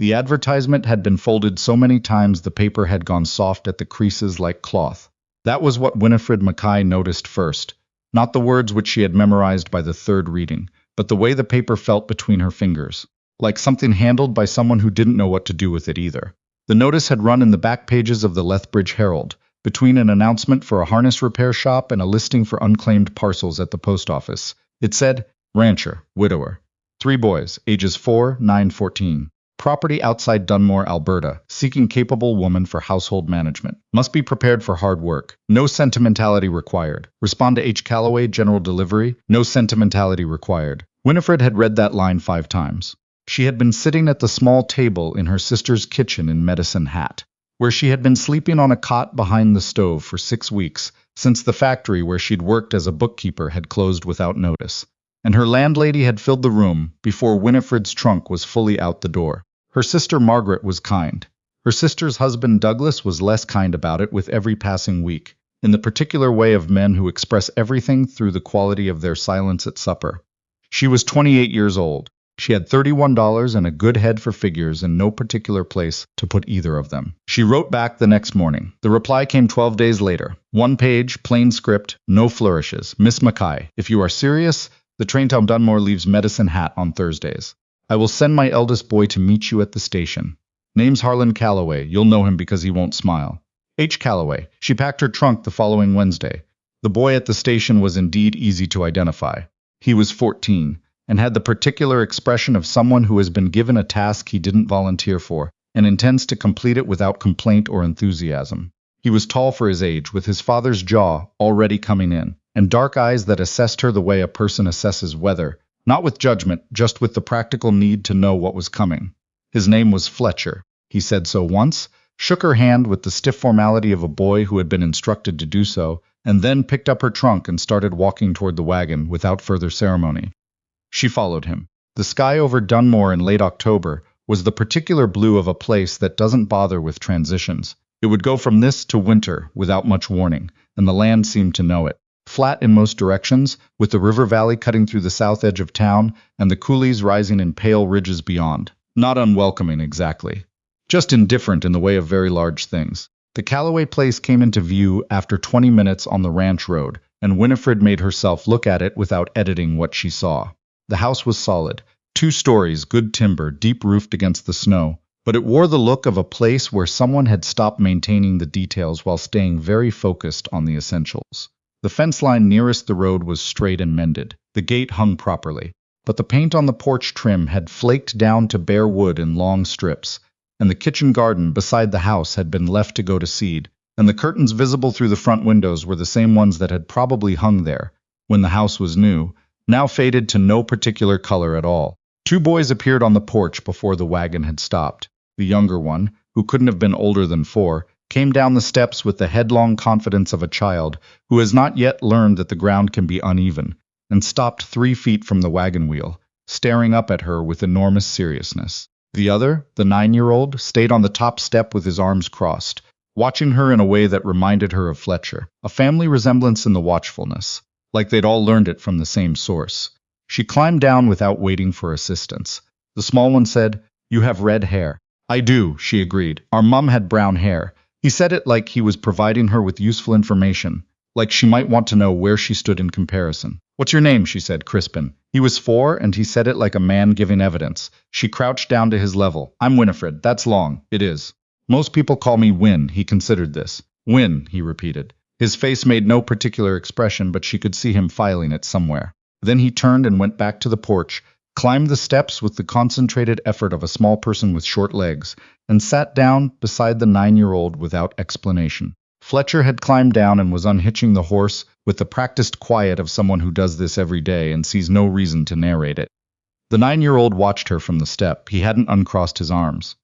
The advertisement had been folded so many times the paper had gone soft at the creases like cloth. That was what Winifred Mackay noticed first, not the words which she had memorized by the third reading, but the way the paper felt between her fingers, like something handled by someone who didn't know what to do with it either. The notice had run in the back pages of the Lethbridge Herald, between an announcement for a harness repair shop and a listing for unclaimed parcels at the post office. It said, rancher, widower, 3 boys, ages 4, 9, 14. Property outside Dunmore, Alberta, seeking capable woman for household management. Must be prepared for hard work. No sentimentality required. Respond to H. Calloway, General Delivery. No sentimentality required. Winifred had read that line 5 times. She had been sitting at the small table in her sister's kitchen in Medicine Hat, where she had been sleeping on a cot behind the stove for 6 weeks, since the factory where she'd worked as a bookkeeper had closed without notice. And her landlady had filled the room before Winifred's trunk was fully out the door. Her sister Margaret was kind. Her sister's husband Douglas was less kind about it with every passing week, in the particular way of men who express everything through the quality of their silence at supper. She was 28 years old. She had $31 and a good head for figures and no particular place to put either of them. She wrote back the next morning. The reply came 12 days later. 1 page, plain script, no flourishes. Miss Mackay, if you are serious, the train to Dunmore leaves Medicine Hat on Thursdays. I will send my eldest boy to meet you at the station. Name's Harlan Calloway. You'll know him because he won't smile. H. Calloway. She packed her trunk the following Wednesday. The boy at the station was indeed easy to identify. He was 14, and had the particular expression of someone who has been given a task he didn't volunteer for, and intends to complete it without complaint or enthusiasm. He was tall for his age, with his father's jaw already coming in, and dark eyes that assessed her the way a person assesses weather, not with judgment, just with the practical need to know what was coming. His name was Fletcher. He said so once, shook her hand with the stiff formality of a boy who had been instructed to do so, and then picked up her trunk and started walking toward the wagon without further ceremony. She followed him. The sky over Dunmore in late October was the particular blue of a place that doesn't bother with transitions. It would go from this to winter without much warning, and the land seemed to know it. Flat in most directions, with the river valley cutting through the south edge of town and the coulees rising in pale ridges beyond. Not unwelcoming exactly, just indifferent in the way of very large things. The Calloway place came into view after 20 minutes on the ranch road, and Winifred made herself look at it without editing what she saw. The house was solid, 2 stories, good timber, deep-roofed against the snow, but it wore the look of a place where someone had stopped maintaining the details while staying very focused on the essentials. The fence line nearest the road was straight and mended. The gate hung properly, but the paint on the porch trim had flaked down to bare wood in long strips, and the kitchen garden beside the house had been left to go to seed, and the curtains visible through the front windows were the same ones that had probably hung there when the house was new, now faded to no particular color at all. 2 boys appeared on the porch before the wagon had stopped. The younger one, who couldn't have been older than 4, came down the steps with the headlong confidence of a child who has not yet learned that the ground can be uneven, and stopped 3 feet from the wagon wheel, staring up at her with enormous seriousness. The other, the 9-year-old, stayed on the top step with his arms crossed, watching her in a way that reminded her of Fletcher, a family resemblance in the watchfulness, like they'd all learned it from the same source. She climbed down without waiting for assistance. The small one said, "You have red hair." "I do," she agreed. "Our mum had brown hair." He said it like he was providing her with useful information, like she might want to know where she stood in comparison. "What's your name?" she said, crispin. He was 4, and he said it like a man giving evidence. She crouched down to his level. "I'm Winifred. That's long." "It is." "Most people call me Win." He considered this. "Win," he repeated. His face made no particular expression, but she could see him filing it somewhere. Then he turned and went back to the porch, climbed the steps with the concentrated effort of a small person with short legs, and sat down beside the 9-year-old without explanation. Fletcher had climbed down and was unhitching the horse with the practiced quiet of someone who does this every day and sees no reason to narrate it. The 9-year-old watched her from the step. He hadn't uncrossed his arms.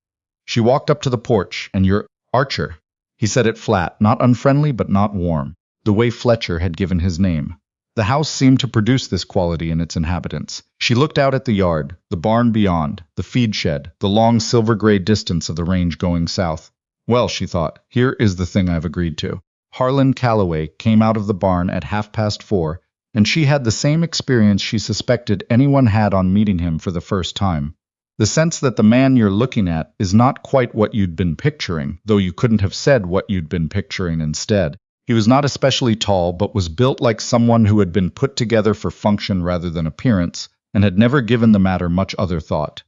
She walked up to the porch, and "You're Archer." He said it flat, not unfriendly but not warm, the way Fletcher had given his name. The house seemed to produce this quality in its inhabitants. She looked out at the yard, the barn beyond, the feed shed, the long silver-gray distance of the range going south. Well, she thought, here is the thing I've agreed to. Harlan Calloway came out of the barn at 4:30, and she had the same experience she suspected anyone had on meeting him for the first time. The sense that the man you're looking at is not quite what you'd been picturing, though you couldn't have said what you'd been picturing instead. He was not especially tall, but was built like someone who had been put together for function rather than appearance, and had never given the matter much other thought.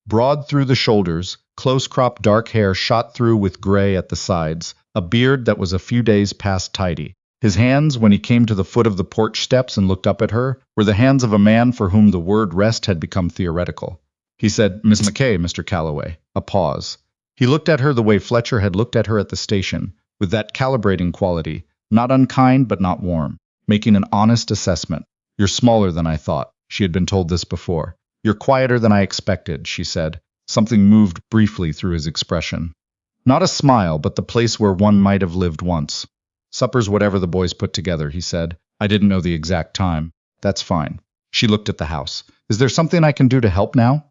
Broad through the shoulders, close-cropped dark hair shot through with gray at the sides, a beard that was a few days past tidy. His hands, when he came to the foot of the porch steps and looked up at her, were the hands of a man for whom the word rest had become theoretical. He said, "Miss Mackay, Mr. Calloway." A pause. He looked at her the way Fletcher had looked at her at the station, with that calibrating quality, not unkind but not warm, making an honest assessment. "You're smaller than I thought." She had been told this before. "You're quieter than I expected," she said. Something moved briefly through his expression. Not a smile, but the place where one might have lived once. "Supper's whatever the boys put together," he said. "I didn't know the exact time." "That's fine." She looked at the house. "Is there something I can do to help now?"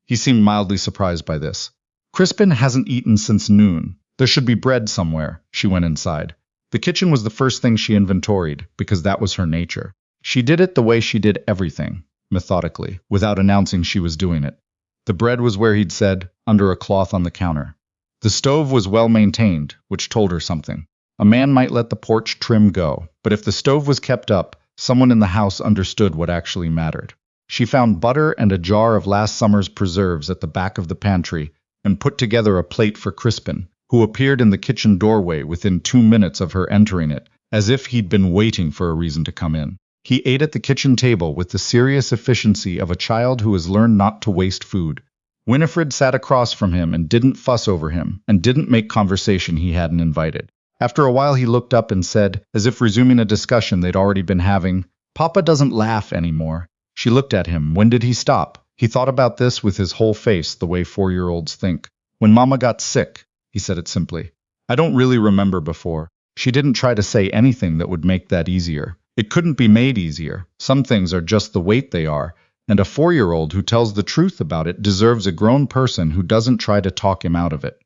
He seemed mildly surprised by this. "Crispin hasn't eaten since noon. There should be bread somewhere." She went inside. The kitchen was the first thing she inventoried, because that was her nature. She did it the way she did everything, methodically, without announcing she was doing it. The bread was where he'd said, under a cloth on the counter. The stove was well maintained, which told her something. A man might let the porch trim go, but if the stove was kept up, someone in the house understood what actually mattered. She found butter and a jar of last summer's preserves at the back of the pantry and put together a plate for Crispin, who appeared in the kitchen doorway within 2 minutes of her entering it, as if he'd been waiting for a reason to come in. He ate at the kitchen table with the serious efficiency of a child who has learned not to waste food. Winifred sat across from him and didn't fuss over him, and didn't make conversation he hadn't invited. After a while he looked up and said, as if resuming a discussion they'd already been having, "Papa doesn't laugh anymore." She looked at him. When did he stop? He thought about this with his whole face, the way 4-year-olds think. "When Mama got sick," he said it simply. "I don't really remember before." She didn't try to say anything that would make that easier. It couldn't be made easier. Some things are just the weight they are, and a 4-year-old who tells the truth about it deserves a grown person who doesn't try to talk him out of it.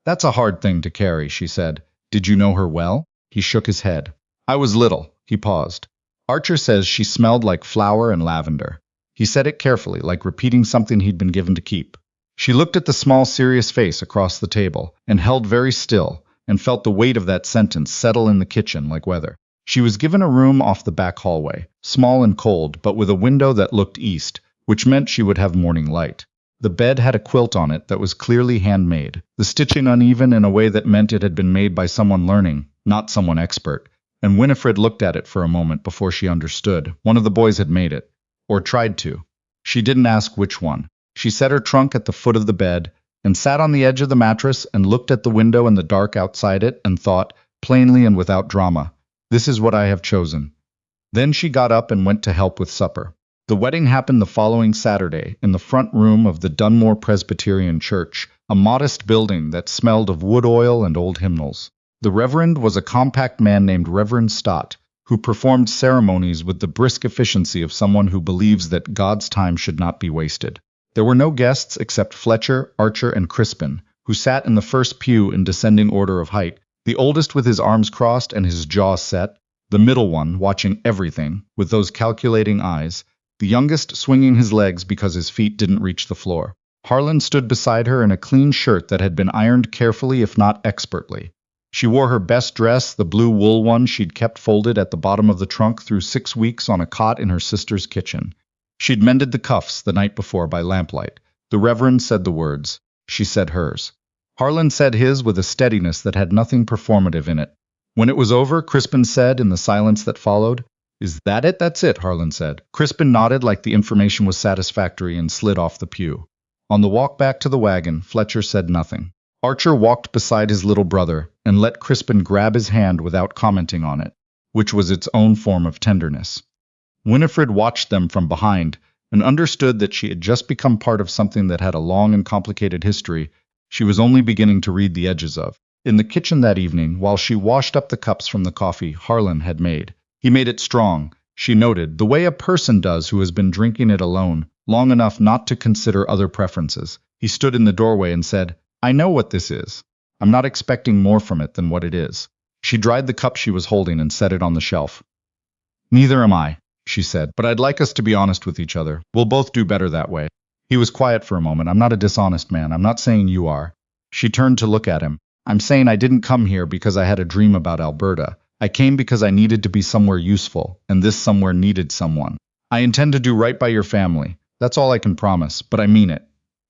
"That's a hard thing to carry," she said. "Did you know her well?" He shook his head. "I was little." He paused. "Archer says she smelled like flower and lavender." He said it carefully, like repeating something he'd been given to keep. She looked at the small, serious face across the table, and held very still, and felt the weight of that sentence settle in the kitchen like weather. She was given a room off the back hallway, small and cold, but with a window that looked east, which meant she would have morning light. The bed had a quilt on it that was clearly handmade, the stitching uneven in a way that meant it had been made by someone learning, not someone expert. And Winifred looked at it for a moment before she understood. One of the boys had made it, or tried to. She didn't ask which one. She set her trunk at the foot of the bed, and sat on the edge of the mattress and looked at the window in the dark outside it and thought, plainly and without drama, "This is what I have chosen." Then she got up and went to help with supper. The wedding happened the following Saturday in the front room of the Dunmore Presbyterian Church, a modest building that smelled of wood oil and old hymnals. The Reverend was a compact man named Reverend Stott, who performed ceremonies with the brisk efficiency of someone who believes that God's time should not be wasted. There were no guests except Fletcher, Archer, and Crispin, who sat in the first pew in descending order of height, the oldest with his arms crossed and his jaw set, the middle one watching everything with those calculating eyes, the youngest swinging his legs because his feet didn't reach the floor. Harlan stood beside her in a clean shirt that had been ironed carefully if not expertly. She wore her best dress, the blue wool one she'd kept folded at the bottom of the trunk through 6 weeks on a cot in her sister's kitchen. She'd mended the cuffs the night before by lamplight. The Reverend said the words. She said hers. Harlan said his with a steadiness that had nothing performative in it. When it was over, Crispin said in the silence that followed, "Is that it?" "That's it," Harlan said. Crispin nodded like the information was satisfactory and slid off the pew. On the walk back to the wagon, Fletcher said nothing. Archer walked beside his little brother and let Crispin grab his hand without commenting on it, which was its own form of tenderness. Winifred watched them from behind and understood that she had just become part of something that had a long and complicated history she was only beginning to read the edges of. In the kitchen that evening, while she washed up the cups from the coffee Harlan had made, he made it strong, she noted, the way a person does who has been drinking it alone, long enough not to consider other preferences. He stood in the doorway and said, "I know what this is. I'm not expecting more from it than what it is." She dried the cup she was holding and set it on the shelf. "Neither am I," she said, "but I'd like us to be honest with each other. We'll both do better that way." He was quiet for a moment. I'm not a dishonest man. I'm not saying you are. She turned to look at him. I'm saying I didn't come here because I had a dream about Alberta. I came because I needed to be somewhere useful, and this somewhere needed someone. I intend to do right by your family. That's all I can promise, but I mean it.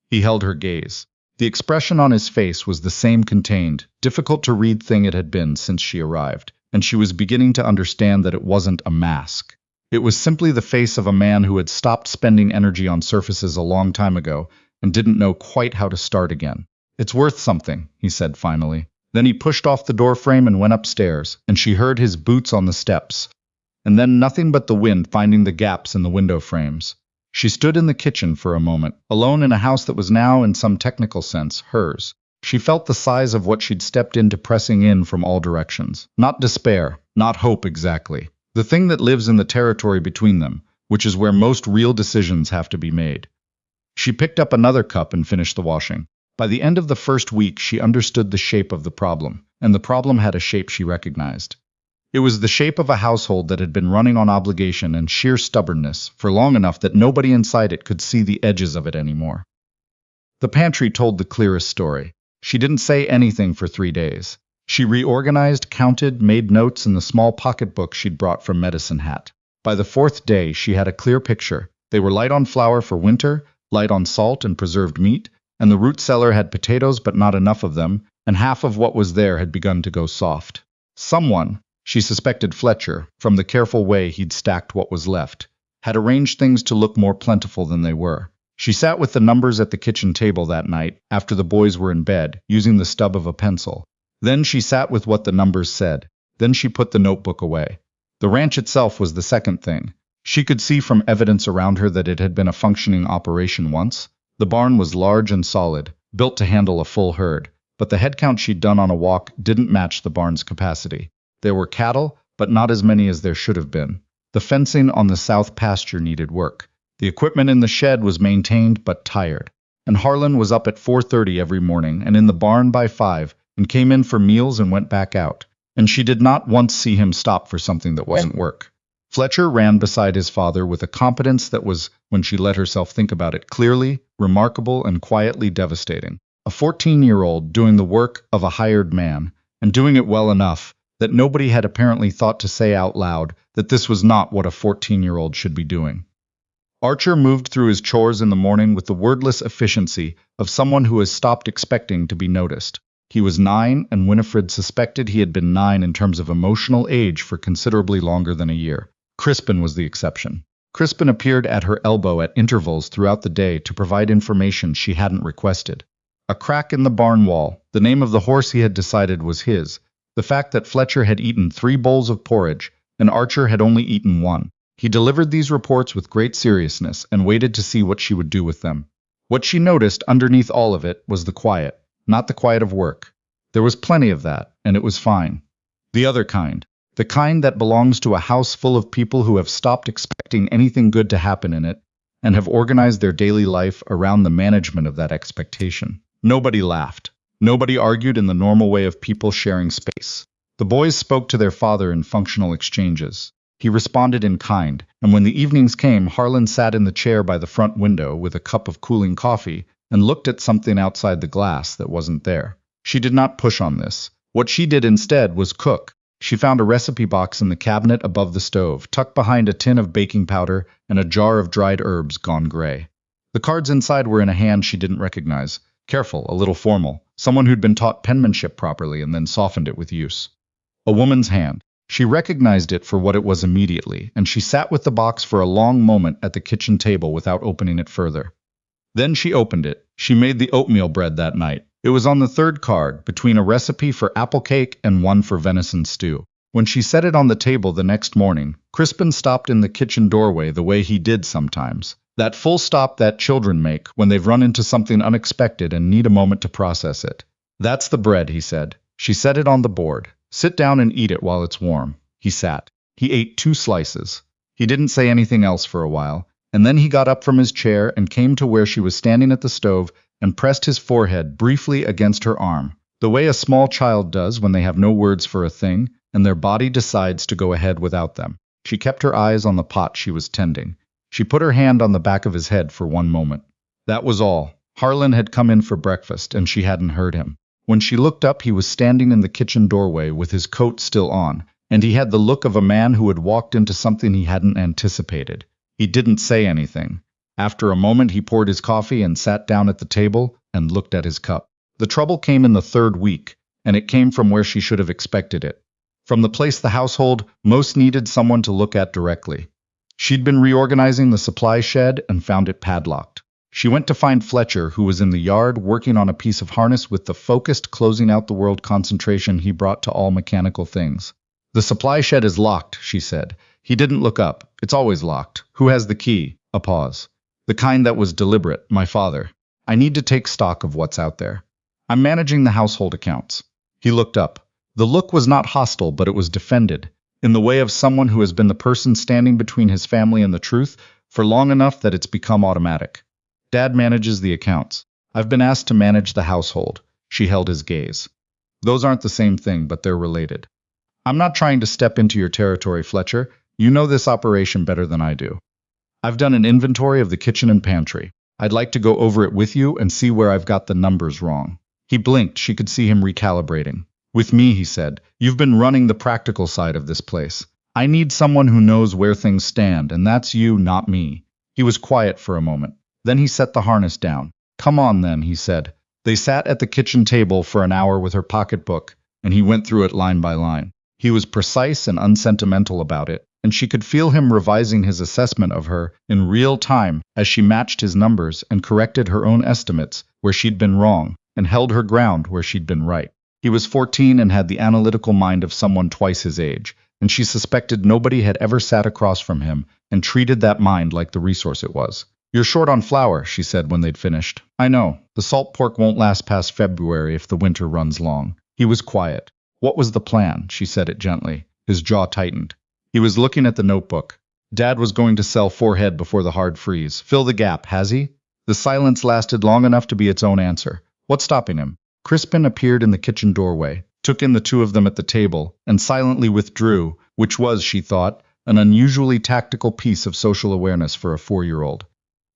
He held her gaze. The expression on his face was the same contained, difficult to read thing it had been since she arrived, and she was beginning to understand that it wasn't a mask. It was simply the face of a man who had stopped spending energy on surfaces a long time ago and didn't know quite how to start again. It's worth something, he said finally. Then he pushed off the doorframe and went upstairs, and she heard his boots on the steps, and then nothing but the wind finding the gaps in the window frames. She stood in the kitchen for a moment, alone in a house that was now, in some technical sense, hers. She felt the size of what she'd stepped into pressing in from all directions. Not despair, not hope exactly. The thing that lives in the territory between them, which is where most real decisions have to be made. She picked up another cup and finished the washing. By the end of the first week, she understood the shape of the problem, and the problem had a shape she recognized. It was the shape of a household that had been running on obligation and sheer stubbornness for long enough that nobody inside it could see the edges of it anymore. The pantry told the clearest story. She didn't say anything for 3 days. She reorganized, counted, made notes in the small pocketbook she'd brought from Medicine Hat. By the 4th day, she had a clear picture. They were light on flour for winter, light on salt and preserved meat, and the root cellar had potatoes but not enough of them, and half of what was there had begun to go soft. Someone, she suspected Fletcher, from the careful way he'd stacked what was left, had arranged things to look more plentiful than they were. She sat with the numbers at the kitchen table that night, after the boys were in bed, using the stub of a pencil. Then she sat with what the numbers said. Then she put the notebook away. The ranch itself was the second thing. She could see from evidence around her that it had been a functioning operation once. The barn was large and solid, built to handle a full herd, but the head count she'd done on a walk didn't match the barn's capacity. There were cattle, but not as many as there should have been. The fencing on the south pasture needed work. The equipment in the shed was maintained but tired. And Harlan was up at 4:30 every morning and in the barn by 5, and came in for meals and went back out. And she did not once see him stop for something that wasn't work. Fletcher ran beside his father with a competence that was, when she let herself think about it clearly, remarkable and quietly devastating. A 14-year-old doing the work of a hired man, and doing it well enough that nobody had apparently thought to say out loud that this was not what a 14-year-old should be doing. Archer moved through his chores in the morning with the wordless efficiency of someone who has stopped expecting to be noticed. He was 9, and Winifred suspected he had been 9 in terms of emotional age for considerably longer than a year. Crispin was the exception. Crispin appeared at her elbow at intervals throughout the day to provide information she hadn't requested. A crack in the barn wall, the name of the horse he had decided was his, the fact that Fletcher had eaten 3 bowls of porridge and Archer had only eaten 1. He delivered these reports with great seriousness and waited to see what she would do with them. What she noticed underneath all of it was the quiet, not the quiet of work. There was plenty of that, and it was fine. The other kind. The kind that belongs to a house full of people who have stopped expecting anything good to happen in it and have organized their daily life around the management of that expectation. Nobody laughed. Nobody argued in the normal way of people sharing space. The boys spoke to their father in functional exchanges. He responded in kind, and when the evenings came, Harlan sat in the chair by the front window with a cup of cooling coffee and looked at something outside the glass that wasn't there. She did not push on this. What she did instead was cook. She found a recipe box in the cabinet above the stove, tucked behind a tin of baking powder and a jar of dried herbs gone gray. The cards inside were in a hand she didn't recognize. Careful, a little formal. Someone who'd been taught penmanship properly and then softened it with use. A woman's hand. She recognized it for what it was immediately, and she sat with the box for a long moment at the kitchen table without opening it further. Then she opened it. She made the oatmeal bread that night. It was on the 3rd card, between a recipe for apple cake and one for venison stew. When she set it on the table the next morning, Crispin stopped in the kitchen doorway the way he did sometimes. That full stop that children make when they've run into something unexpected and need a moment to process it. "That's the bread," he said. She set it on the board. "Sit down and eat it while it's warm." He sat. He ate 2 slices. He didn't say anything else for a while, and then he got up from his chair and came to where she was standing at the stove and pressed his forehead briefly against her arm, the way a small child does when they have no words for a thing and their body decides to go ahead without them. She kept her eyes on the pot she was tending. She put her hand on the back of his head for one moment. That was all. Harlan had come in for breakfast, and she hadn't heard him. When she looked up, he was standing in the kitchen doorway with his coat still on, and he had the look of a man who had walked into something he hadn't anticipated. He didn't say anything. After a moment, he poured his coffee and sat down at the table and looked at his cup. The trouble came in the third week, and it came from where she should have expected it. From the place the household most needed someone to look at directly. She'd been reorganizing the supply shed and found it padlocked. She went to find Fletcher, who was in the yard working on a piece of harness with the focused closing out the world concentration he brought to all mechanical things. The supply shed is locked, she said. He didn't look up. It's always locked. Who has the key? A pause. The kind that was deliberate, my father. I need to take stock of what's out there. I'm managing the household accounts. He looked up. The look was not hostile, but it was defended, in the way of someone who has been the person standing between his family and the truth for long enough that it's become automatic. Dad manages the accounts. I've been asked to manage the household. She held his gaze. Those aren't the same thing, but they're related. I'm not trying to step into your territory, Fletcher. You know this operation better than I do. I've done an inventory of the kitchen and pantry. I'd like to go over it with you and see where I've got the numbers wrong. He blinked. She could see him recalibrating. With me, he said, you've been running the practical side of this place. I need someone who knows where things stand, and that's you, not me. He was quiet for a moment. Then he set the harness down. Come on then, he said. They sat at the kitchen table for an hour with her pocketbook, and he went through it line by line. He was precise and unsentimental about it, and she could feel him revising his assessment of her in real time as she matched his numbers and corrected her own estimates where she'd been wrong and held her ground where she'd been right. He was 14 and had the analytical mind of someone twice his age, and she suspected nobody had ever sat across from him and treated that mind like the resource it was. You're short on flour, she said when they'd finished. I know. The salt pork won't last past February if the winter runs long. He was quiet. What was the plan? She said it gently. His jaw tightened. He was looking at the notebook. Dad was going to sell 4 head before the hard freeze. Fill the gap, has he? The silence lasted long enough to be its own answer. What's stopping him? Crispin appeared in the kitchen doorway, took in the two of them at the table, and silently withdrew, which was, she thought, an unusually tactical piece of social awareness for a 4-year-old.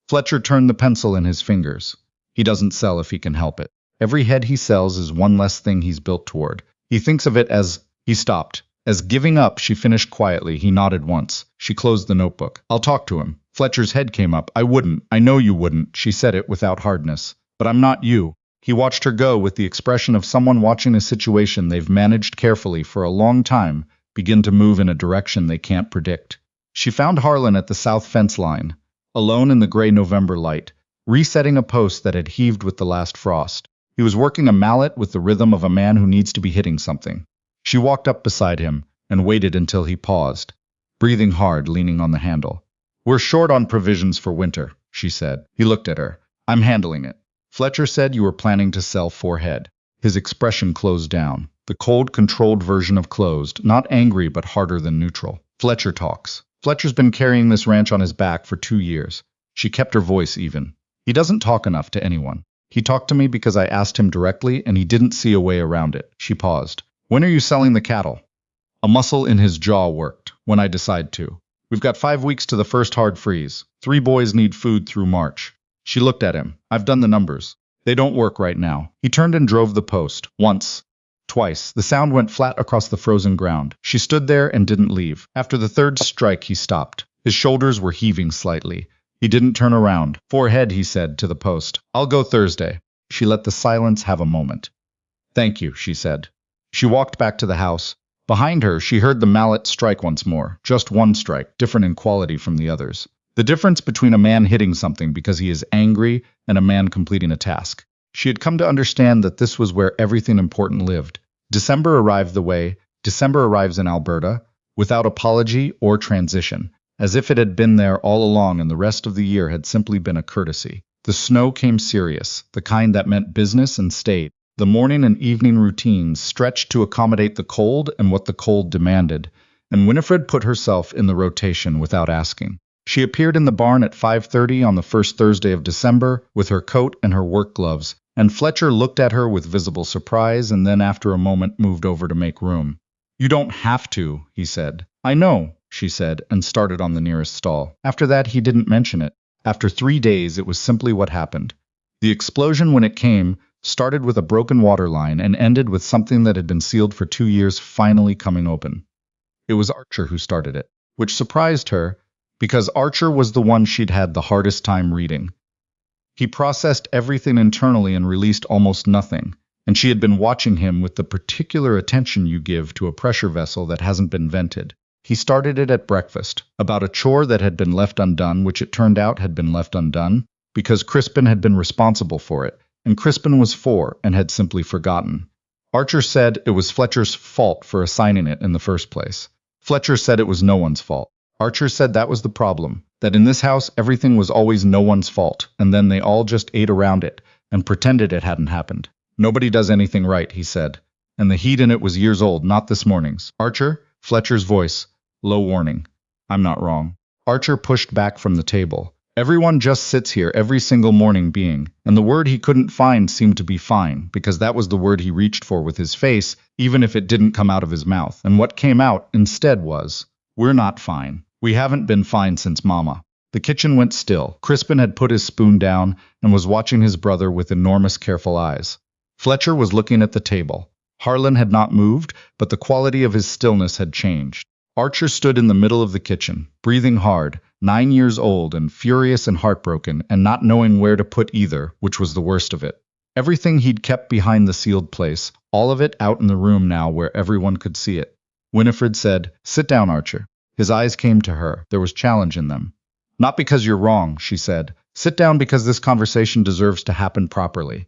Fletcher turned the pencil in his fingers. He doesn't sell if he can help it. Every head he sells is one less thing he's built toward. He thinks of it as... He stopped. As giving up, she finished quietly. He nodded once. She closed the notebook. I'll talk to him. Fletcher's head came up. I wouldn't. I know you wouldn't. She said it without hardness. But I'm not you. He watched her go with the expression of someone watching a situation they've managed carefully for a long time begin to move in a direction they can't predict. She found Harlan at the south fence line, alone in the gray November light, resetting a post that had heaved with the last frost. He was working a mallet with the rhythm of a man who needs to be hitting something. She walked up beside him and waited until he paused, breathing hard, leaning on the handle. We're short on provisions for winter, she said. He looked at her. I'm handling it. Fletcher said you were planning to sell 4 head. His expression closed down. The cold, controlled version of closed, not angry but harder than neutral. Fletcher talks. Fletcher's been carrying this ranch on his back for 2 years. She kept her voice even. He doesn't talk enough to anyone. He talked to me because I asked him directly and he didn't see a way around it. She paused. When are you selling the cattle? A muscle in his jaw worked. When I decide to. We've got 5 weeks to the first hard freeze. 3 boys need food through March. She looked at him. I've done the numbers. They don't work right now. He turned and drove the post. Once. Twice. The sound went flat across the frozen ground. She stood there and didn't leave. After the 3rd strike, he stopped. His shoulders were heaving slightly. He didn't turn around. 4 head, he said to the post. I'll go Thursday. She let the silence have a moment. Thank you, she said. She walked back to the house. Behind her, she heard the mallet strike once more. Just one strike, different in quality from the others. The difference between a man hitting something because he is angry and a man completing a task. She had come to understand that this was where everything important lived. December arrived the way December arrives in Alberta, without apology or transition, as if it had been there all along and the rest of the year had simply been a courtesy. The snow came serious, the kind that meant business and stayed. The morning and evening routines stretched to accommodate the cold and what the cold demanded, and Winifred put herself in the rotation without asking. She appeared in the barn at 5:30 on the first Thursday of December with her coat and her work gloves, and Fletcher looked at her with visible surprise and then after a moment moved over to make room. You don't have to, he said. I know, she said, and started on the nearest stall. After that he didn't mention it. After 3 days, it was simply what happened. The explosion, when it came, started with a broken water line and ended with something that had been sealed for 2 years finally coming open. It was Archer who started it, which surprised her, because Archer was the one she'd had the hardest time reading. He processed everything internally and released almost nothing, and she had been watching him with the particular attention you give to a pressure vessel that hasn't been vented. He started it at breakfast, about a chore that had been left undone, which it turned out had been left undone, because Crispin had been responsible for it, and Crispin was 4 and had simply forgotten. Archer said it was Fletcher's fault for assigning it in the first place. Fletcher said it was no one's fault. Archer said that was the problem, that in this house everything was always no one's fault, and then they all just ate around it and pretended it hadn't happened. Nobody does anything right, he said, and the heat in it was years old, not this morning's. Archer, Fletcher's voice, low warning. I'm not wrong. Archer pushed back from the table. Everyone just sits here every single morning being, and the word he couldn't find seemed to be fine, because that was the word he reached for with his face, even if it didn't come out of his mouth. And what came out instead was, we're not fine. We haven't been fine since Mama. The kitchen went still. Crispin had put his spoon down and was watching his brother with enormous careful eyes. Fletcher was looking at the table. Harlan had not moved, but the quality of his stillness had changed. Archer stood in the middle of the kitchen, breathing hard, 9 years old and furious and heartbroken, and not knowing where to put either, which was the worst of it. Everything he'd kept behind the sealed place, all of it out in the room now where everyone could see it. Winifred said, "Sit down, Archer." His eyes came to her. There was challenge in them. "Not because you're wrong," she said. "Sit down because this conversation deserves to happen properly.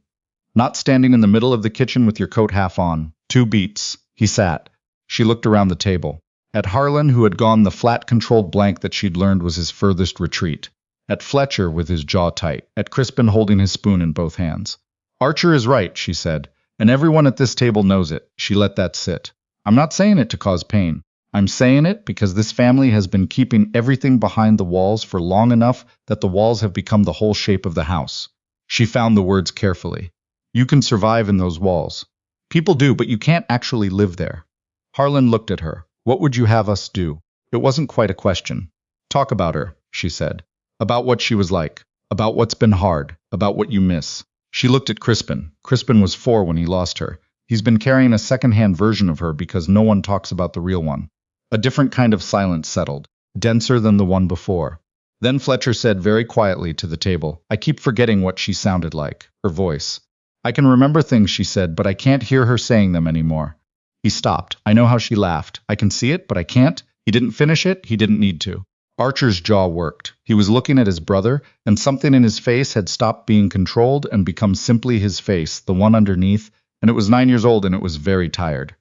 Not standing in the middle of the kitchen with your coat half on. 2 beats." He sat. She looked around the table. At Harlan, who had gone the flat, controlled blank that she'd learned was his furthest retreat. At Fletcher, with his jaw tight. At Crispin, holding his spoon in both hands. "Archer is right," she said, "and everyone at this table knows it." She let that sit. "I'm not saying it to cause pain. I'm saying it because this family has been keeping everything behind the walls for long enough that the walls have become the whole shape of the house." She found the words carefully. "You can survive in those walls. People do, but you can't actually live there." Harlan looked at her. "What would you have us do?" It wasn't quite a question. "Talk about her," she said. "About what she was like. About what's been hard. About what you miss." She looked at Crispin. Crispin was 4 when he lost her. He's been carrying a second-hand version of her because no one talks about the real one. A different kind of silence settled, denser than the one before. Then Fletcher said very quietly to the table, "I keep forgetting what she sounded like, her voice. I can remember things she said, but I can't hear her saying them anymore." He stopped. "I know how she laughed. I can see it, but I can't." He didn't finish it. He didn't need to. Archer's jaw worked. He was looking at his brother, and something in his face had stopped being controlled and become simply his face, the one underneath, and it was 9 years old and it was very tired.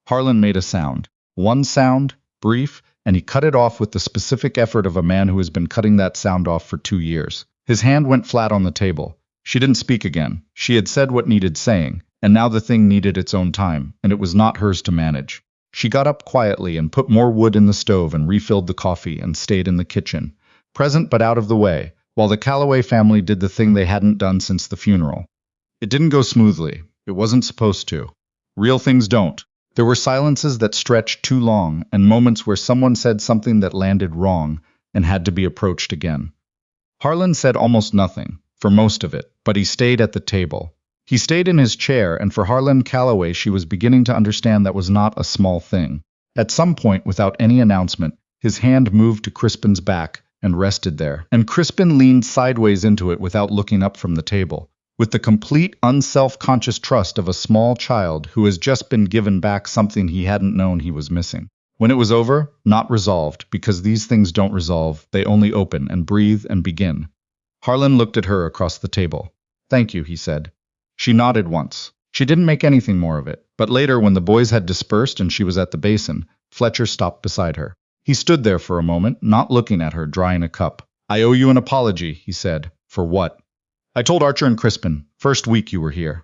Harlan made a sound. One sound, brief, and he cut it off with the specific effort of a man who has been cutting that sound off for 2 years. His hand went flat on the table. She didn't speak again. She had said what needed saying, and now the thing needed its own time, and it was not hers to manage. She got up quietly and put more wood in the stove and refilled the coffee and stayed in the kitchen, present but out of the way, while the Calloway family did the thing they hadn't done since the funeral. It didn't go smoothly. It wasn't supposed to. Real things don't. There were silences that stretched too long, and moments where someone said something that landed wrong and had to be approached again. Harlan said almost nothing, for most of it, but he stayed at the table. He stayed in his chair, and for Harlan Calloway she was beginning to understand that was not a small thing. At some point, without any announcement, his hand moved to Crispin's back and rested there, and Crispin leaned sideways into it without looking up from the table, with the complete unself-conscious trust of a small child who has just been given back something he hadn't known he was missing. When it was over, not resolved, because these things don't resolve, they only open and breathe and begin. Harlan looked at her across the table. "Thank you," he said. She nodded once. She didn't make anything more of it, but later when the boys had dispersed and she was at the basin, Fletcher stopped beside her. He stood there for a moment, not looking at her, drying a cup. "I owe you an apology," he said. "For what?" "I told Archer and Crispin, first week you were here."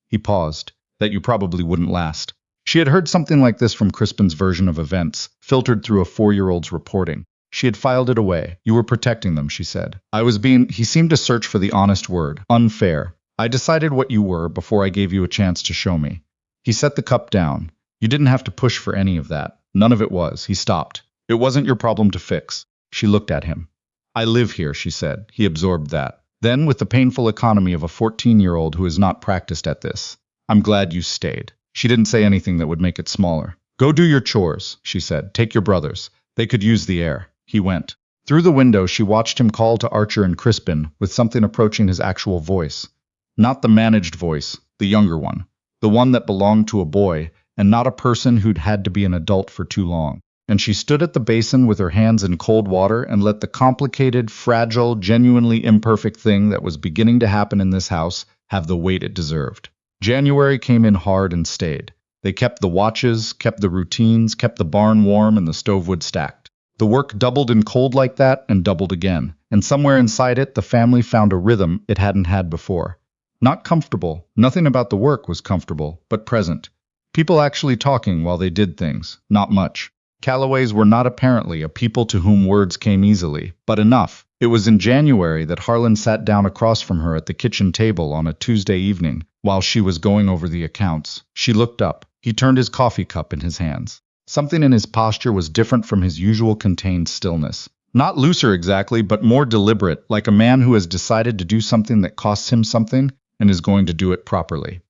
He paused. "That you probably wouldn't last." She had heard something like this from Crispin's version of events, filtered through a 4-year-old's reporting. She had filed it away. "You were protecting them," she said. He seemed to search for the honest word. "Unfair. I decided what you were before I gave you a chance to show me." He set the cup down. "You didn't have to push for any of that. None of it was." He stopped. "It wasn't your problem to fix." She looked at him. I live here, she said. He absorbed that. Then, with the painful economy of a 14-year-old who is not practiced at this, I'm glad you stayed. She didn't say anything that would make it smaller. Go do your chores, she said. Take your brothers. They could use the air. He went. Through the window, she watched him call to Archer and Crispin, with something approaching his actual voice. Not the managed voice, the younger one. The one that belonged to a boy, and not a person who'd had to be an adult for too long. And she stood at the basin with her hands in cold water and let the complicated, fragile, genuinely imperfect thing that was beginning to happen in this house have the weight it deserved. January came in hard and stayed. They kept the watches, kept the routines, kept the barn warm and the stove wood stacked. The work doubled in cold like that and doubled again, and somewhere inside it the family found a rhythm it hadn't had before. Not comfortable, nothing about the work was comfortable, but present. People actually talking while they did things, not much. Callaways were not apparently a people to whom words came easily, but enough. It was in January that Harlan sat down across from her at the kitchen table on a Tuesday evening while she was going over the accounts. She looked up. He turned his coffee cup in his hands. Something in his posture was different from his usual contained stillness. Not looser exactly, but more deliberate, like a man who has decided to do something that costs him something and is going to do it properly.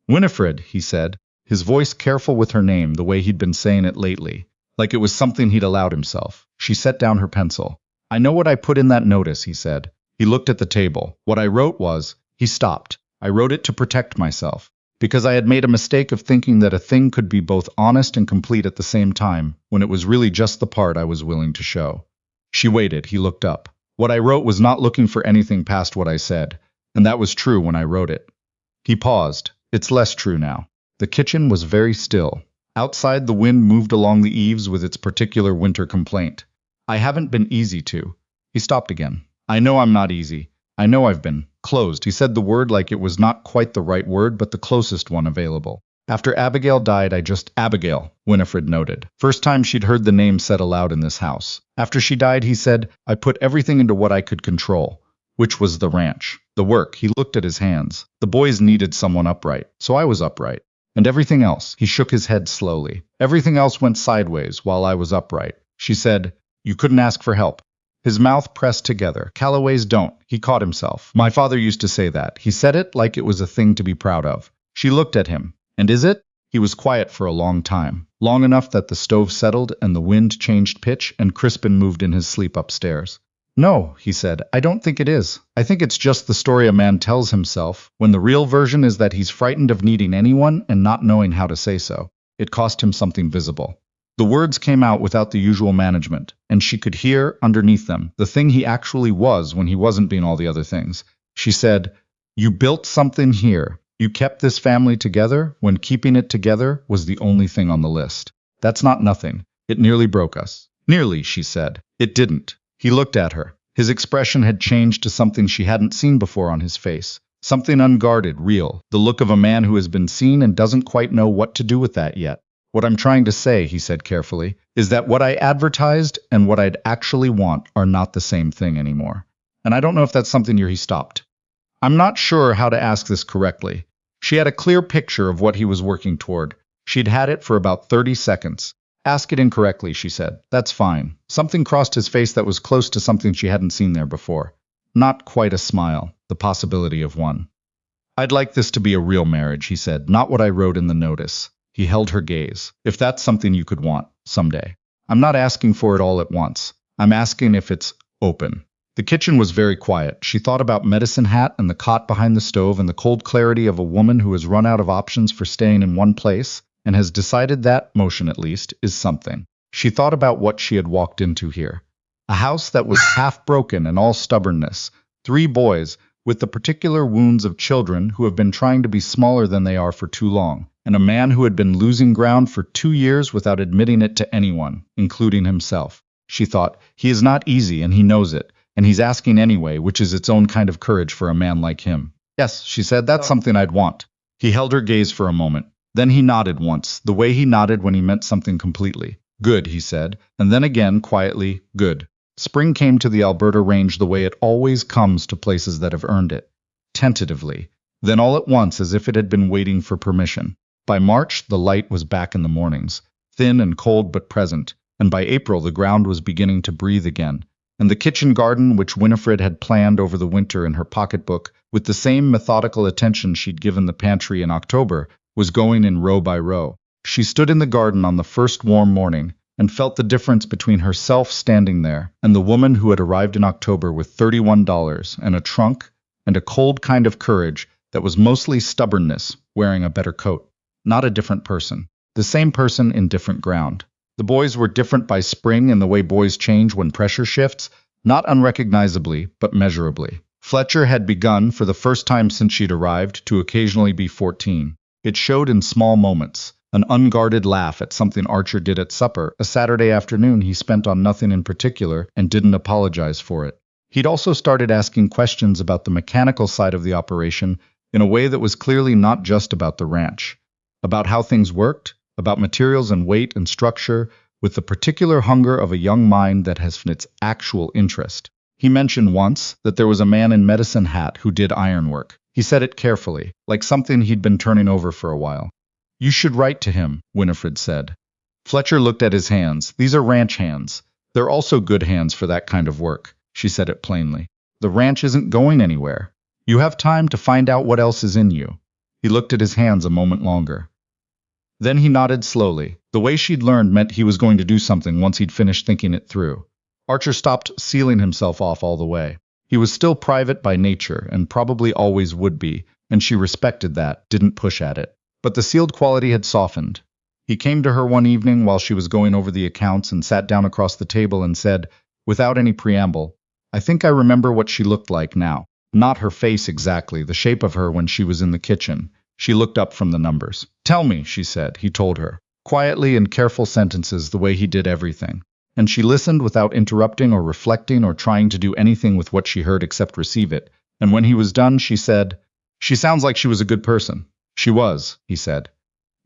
Winifred, he said, his voice careful with her name the way he'd been saying it lately, like it was something he'd allowed himself. She set down her pencil. I know what I put in that notice, he said. He looked at the table. What I wrote was, he stopped. I wrote it to protect myself. Because I had made a mistake of thinking that a thing could be both honest and complete at the same time, when it was really just the part I was willing to show. She waited. He looked up. What I wrote was not looking for anything past what I said, and that was true when I wrote it. He paused. It's less true now. The kitchen was very still. Outside, the wind moved along the eaves with its particular winter complaint. I haven't been easy to. He stopped again. I know I'm not easy. I know I've been closed. He said the word like it was not quite the right word, but the closest one available. After Abigail died, Abigail, Winifred noted. First time she'd heard the name said aloud in this house. After she died, he said, I put everything into what I could control, which was the ranch, the work. He looked at his hands. The boys needed someone upright, so I was upright. And everything else, he shook his head slowly. Everything else went sideways while I was upright. She said, you couldn't ask for help. His mouth pressed together. Callaways don't. He caught himself. My father used to say that. He said it like it was a thing to be proud of. She looked at him. And is it? He was quiet for a long time. Long enough that the stove settled and the wind changed pitch and Crispin moved in his sleep upstairs. No, he said, I don't think it is. I think it's just the story a man tells himself, when the real version is that he's frightened of needing anyone and not knowing how to say so. It cost him something visible. The words came out without the usual management, and she could hear, underneath them, the thing he actually was when he wasn't being all the other things. She said, you built something here. You kept this family together when keeping it together was the only thing on the list. That's not nothing. It nearly broke us. Nearly, she said. It didn't. He looked at her. His expression had changed to something she hadn't seen before on his face. Something unguarded, real. The look of a man who has been seen and doesn't quite know what to do with that yet. What I'm trying to say, he said carefully, is that what I advertised and what I'd actually want are not the same thing anymore. And I don't know if that's something he stopped. I'm not sure how to ask this correctly. She had a clear picture of what he was working toward. She'd had it for about 30 seconds. Ask it incorrectly, she said. That's fine. Something crossed his face that was close to something she hadn't seen there before. Not quite a smile, the possibility of one. I'd like this to be a real marriage, he said, not what I wrote in the notice. He held her gaze. If that's something you could want, someday. I'm not asking for it all at once. I'm asking if it's open. The kitchen was very quiet. She thought about Medicine Hat and the cot behind the stove and the cold clarity of a woman who has run out of options for staying in one place and has decided that, motion at least, is something. She thought about what she had walked into here. A house that was half broken and all stubbornness. 3 boys, with the particular wounds of children who have been trying to be smaller than they are for too long. And a man who had been losing ground for 2 years without admitting it to anyone, including himself. She thought, he is not easy and he knows it, and he's asking anyway, which is its own kind of courage for a man like him. Yes, she said, that's something I'd want. He held her gaze for a moment. Then he nodded once, the way he nodded when he meant something completely. Good, he said, and then again, quietly, good. Spring came to the Alberta range the way it always comes to places that have earned it. Tentatively. Then all at once, as if it had been waiting for permission. By March, the light was back in the mornings, thin and cold but present, and by April the ground was beginning to breathe again, and the kitchen garden which Winifred had planned over the winter in her pocketbook, with the same methodical attention she'd given the pantry in October, was going in row by row. She stood in the garden on the first warm morning, and felt the difference between herself standing there and the woman who had arrived in October with $31 and a trunk and a cold kind of courage that was mostly stubbornness, wearing a better coat. Not a different person. The same person in different ground. The boys were different by spring in the way boys change when pressure shifts, not unrecognizably, but measurably. Fletcher had begun, for the first time since she'd arrived, to occasionally be 14. It showed in small moments. An unguarded laugh at something Archer did at supper, a Saturday afternoon he spent on nothing in particular, and didn't apologize for it. He'd also started asking questions about the mechanical side of the operation in a way that was clearly not just about the ranch. About how things worked, about materials and weight and structure, with the particular hunger of a young mind that has its actual interest. He mentioned once that there was a man in medicine hat who did ironwork. He said it carefully, like something he'd been turning over for a while. "You should write to him," Winifred said. Fletcher looked at his hands. "These are ranch hands. They're also good hands for that kind of work." She said it plainly. "The ranch isn't going anywhere. You have time to find out what else is in you." He looked at his hands a moment longer. Then he nodded slowly. The way she'd learned meant he was going to do something once he'd finished thinking it through. Archer stopped sealing himself off all the way. He was still private by nature, and probably always would be, and she respected that, didn't push at it. But the sealed quality had softened. He came to her one evening while she was going over the accounts and sat down across the table and said, without any preamble, "I think I remember what she looked like now. Not her face exactly, the shape of her when she was in the kitchen." She looked up from the numbers. "Tell me," she said, he told her, quietly in careful sentences the way he did everything. And she listened without interrupting or reflecting or trying to do anything with what she heard except receive it. And when he was done, she said, "She sounds like she was a good person." "She was," he said.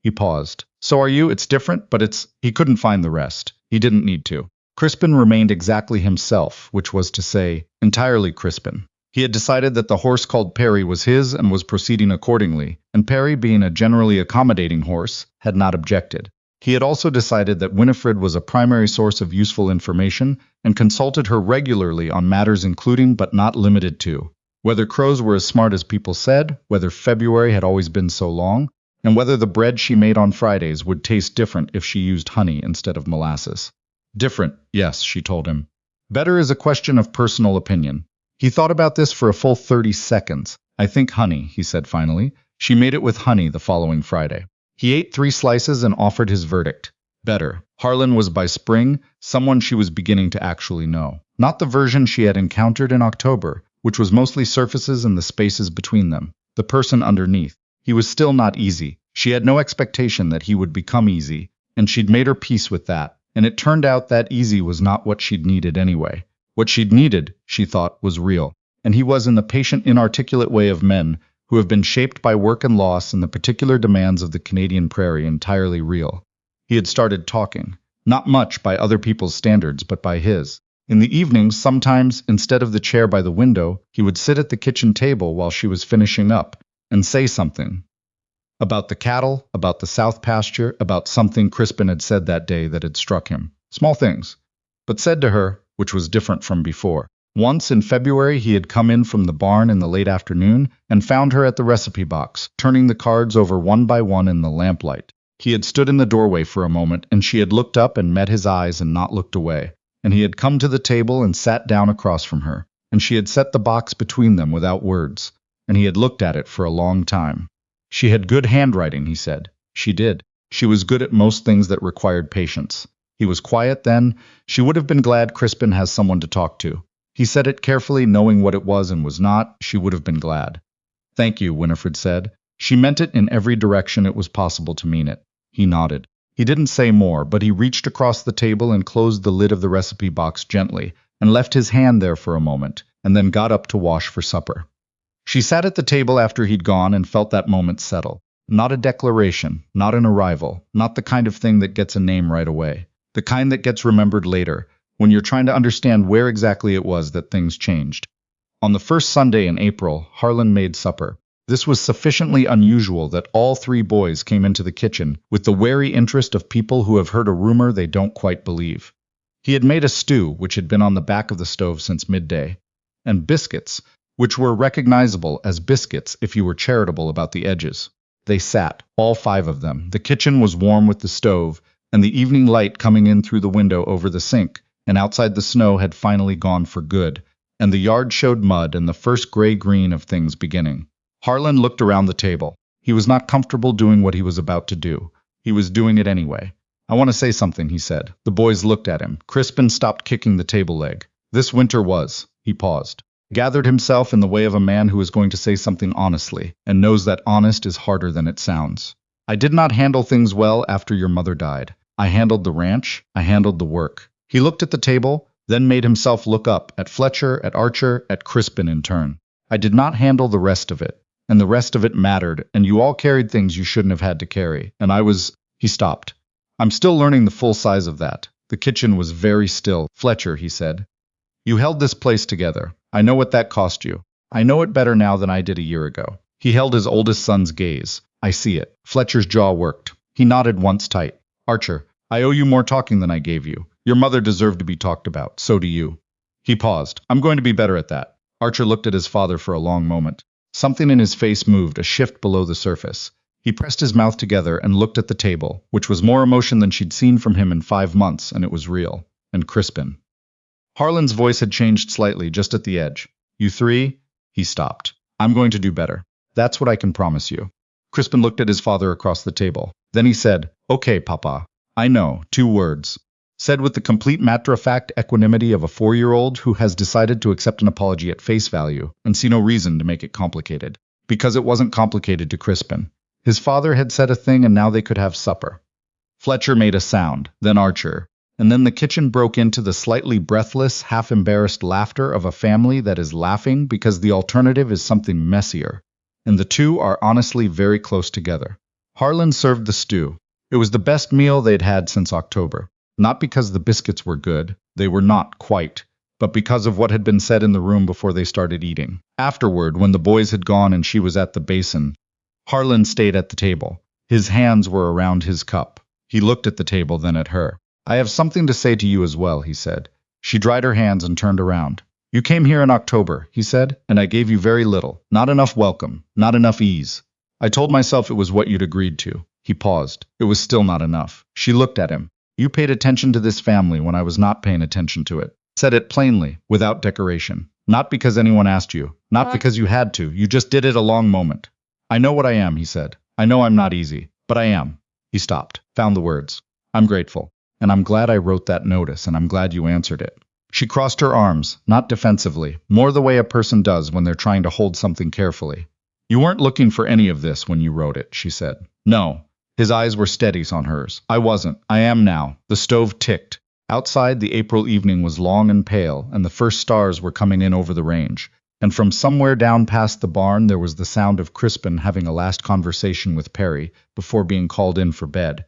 He paused. "So are you. It's different, but it's—" He couldn't find the rest. He didn't need to. Crispin remained exactly himself, which was to say, entirely Crispin. He had decided that the horse called Perry was his and was proceeding accordingly, and Perry, being a generally accommodating horse, had not objected. He had also decided that Winifred was a primary source of useful information and consulted her regularly on matters including but not limited to whether crows were as smart as people said, whether February had always been so long, and whether the bread she made on Fridays would taste different if she used honey instead of molasses. Different, yes, she told him. Better is a question of personal opinion. He thought about this for a full 30 seconds. "I think honey," he said finally. "She made it with honey the following Friday." He ate 3 slices and offered his verdict. Better. Harlan was by spring someone she was beginning to actually know. Not the version she had encountered in October, which was mostly surfaces and the spaces between them. The person underneath. He was still not easy. She had no expectation that he would become easy, and she'd made her peace with that. And it turned out that easy was not what she'd needed anyway. What she'd needed, she thought, was real. And he was in the patient, inarticulate way of men who have been shaped by work and loss and the particular demands of the Canadian prairie entirely real. He had started talking. Not much by other people's standards, but by his. In the evenings, sometimes, instead of the chair by the window, he would sit at the kitchen table while she was finishing up and say something. About the cattle, about the south pasture, about something Crispin had said that day that had struck him. Small things. But said to her, which was different from before. Once in February he had come in from the barn in the late afternoon and found her at the recipe box, turning the cards over one by one in the lamplight. He had stood in the doorway for a moment, and she had looked up and met his eyes and not looked away. And he had come to the table and sat down across from her, and she had set the box between them without words, and he had looked at it for a long time. She had good handwriting, he said. She did. She was good at most things that required patience. He was quiet then. She would have been glad Crispin has someone to talk to. He said it carefully, knowing what it was and was not. She would have been glad. "Thank you," Winifred said. She meant it in every direction it was possible to mean it. He nodded. He didn't say more, but he reached across the table and closed the lid of the recipe box gently, and left his hand there for a moment, and then got up to wash for supper. She sat at the table after he'd gone and felt that moment settle. Not a declaration, not an arrival, not the kind of thing that gets a name right away. The kind that gets remembered later, when you're trying to understand where exactly it was that things changed. On the first Sunday in April, Harlan made supper. This was sufficiently unusual that all 3 boys came into the kitchen with the wary interest of people who have heard a rumor they don't quite believe. He had made a stew, which had been on the back of the stove since midday, and biscuits, which were recognizable as biscuits if you were charitable about the edges. They sat, all five of them. The kitchen was warm with the stove, and the evening light coming in through the window over the sink, and outside the snow had finally gone for good, and the yard showed mud and the first gray-green of things beginning. Harlan looked around the table. He was not comfortable doing what he was about to do. He was doing it anyway. "I want to say something," he said. The boys looked at him. Crispin stopped kicking the table leg. "This winter was." He paused, gathered himself in the way of a man who is going to say something honestly, and knows that honest is harder than it sounds. "I did not handle things well after your mother died. I handled the ranch. I handled the work." He looked at the table, then made himself look up, at Fletcher, at Archer, at Crispin in turn. "I did not handle the rest of it. And the rest of it mattered, and you all carried things you shouldn't have had to carry, and I was—" He stopped. "I'm still learning the full size of that." The kitchen was very still. "Fletcher," he said, "you held this place together. I know what that cost you. I know it better now than I did a year ago." He held his oldest son's gaze. "I see it." Fletcher's jaw worked. He nodded once tight. "Archer, I owe you more talking than I gave you. Your mother deserved to be talked about. So do you." He paused. "I'm going to be better at that." Archer looked at his father for a long moment. Something in his face moved, a shift below the surface. He pressed his mouth together and looked at the table, which was more emotion than she'd seen from him in 5 months, and it was real. And Crispin. Harlan's voice had changed slightly, just at the edge. "You three?" He stopped. "I'm going to do better. That's what I can promise you." Crispin looked at his father across the table. Then he said, "Okay, Papa. I know, 2 words." Said with the complete matter-of-fact equanimity of a 4-year-old who has decided to accept an apology at face value and see no reason to make it complicated. Because it wasn't complicated to Crispin. His father had said a thing and now they could have supper. Fletcher made a sound, then Archer, and then the kitchen broke into the slightly breathless, half-embarrassed laughter of a family that is laughing because the alternative is something messier. And the two are honestly very close together. Harlan served the stew. It was the best meal they'd had since October. Not because the biscuits were good, they were not quite, but because of what had been said in the room before they started eating. Afterward, when the boys had gone and she was at the basin, Harlan stayed at the table. His hands were around his cup. He looked at the table, then at her. "I have something to say to you as well," he said. She dried her hands and turned around. "You came here in October," he said, "and I gave you very little. Not enough welcome, not enough ease. I told myself it was what you'd agreed to." He paused. It was still not enough. She looked at him. "You paid attention to this family when I was not paying attention to it." Said it plainly, without decoration. "Not because anyone asked you. Not because you had to. You just did it a long moment." "I know what I am," he said. "I know I'm not easy, but I am." He stopped, found the words. "I'm grateful. And I'm glad I wrote that notice, and I'm glad you answered it." She crossed her arms, not defensively, more the way a person does when they're trying to hold something carefully. "You weren't looking for any of this when you wrote it," she said. "No." His eyes were steady on hers. "I wasn't. I am now." The stove ticked. Outside, the April evening was long and pale, and the first stars were coming in over the range. And from somewhere down past the barn there was the sound of Crispin having a last conversation with Perry before being called in for bed.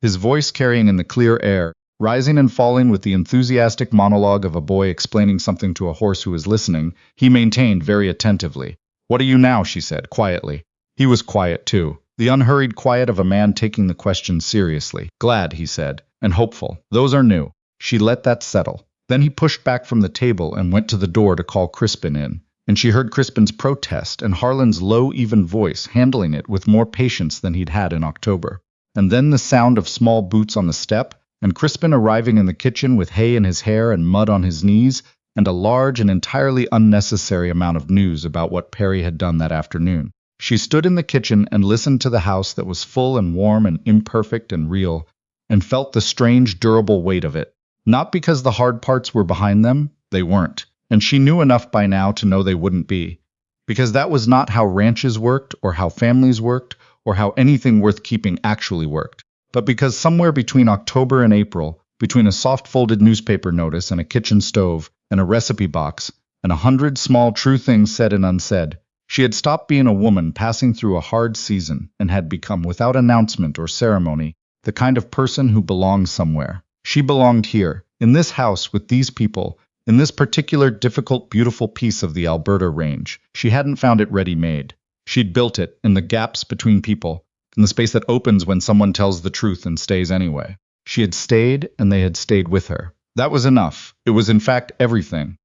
His voice carrying in the clear air, rising and falling with the enthusiastic monologue of a boy explaining something to a horse who is listening, he maintained very attentively. "What are you now?" she said, quietly. He was quiet too. The unhurried quiet of a man taking the question seriously. "Glad," he said, "and hopeful. Those are new." She let that settle. Then he pushed back from the table and went to the door to call Crispin in. And she heard Crispin's protest and Harlan's low, even voice handling it with more patience than he'd had in October. And then the sound of small boots on the step, and Crispin arriving in the kitchen with hay in his hair and mud on his knees, and a large and entirely unnecessary amount of news about what Perry had done that afternoon. She stood in the kitchen and listened to the house that was full and warm and imperfect and real, and felt the strange, durable weight of it. Not because the hard parts were behind them, they weren't, and she knew enough by now to know they wouldn't be. Because that was not how ranches worked, or how families worked, or how anything worth keeping actually worked. But because somewhere between October and April, between a soft-folded newspaper notice and a kitchen stove, and a recipe box, and 100 small true things said and unsaid, she had stopped being a woman passing through a hard season and had become, without announcement or ceremony, the kind of person who belongs somewhere. She belonged here, in this house with these people, in this particular difficult, beautiful piece of the Alberta range. She hadn't found it ready-made. She'd built it, in the gaps between people, in the space that opens when someone tells the truth and stays anyway. She had stayed, and they had stayed with her. That was enough. It was in fact everything.